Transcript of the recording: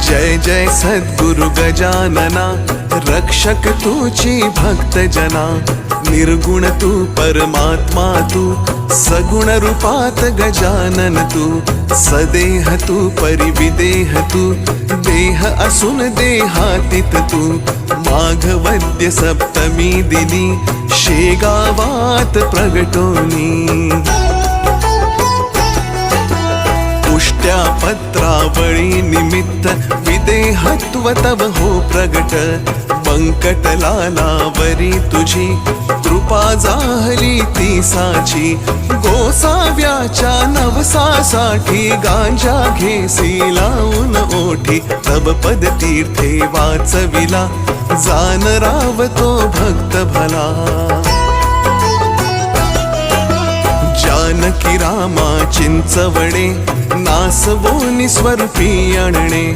जय जय सद्गुरु गजानना, रक्षक तूची भक्त जना। निर्गुण तू परमात्मा तू, सगुण रूपात गजानन तू। सदेह तू परिविदेह तू, देह असून देहातीत तू। माघवद्य सप्तमी दिनी, शेगावात प्रगटोनी। पुष्ट्या पत्रावळी निमित्त, विदेहत्व तव हो प्रगट। बंकटलालावरी तुझी, कृपा जाहली ती साची। गोसाव्याच्या नवसासाठी, गांजा घेसी लावून ओठी। तव पद तीर्थे वाचविला, जान रावतो भक्त भला। जानकी रामा चिंचवणे, नासवोनी स्वरूपी आणणे।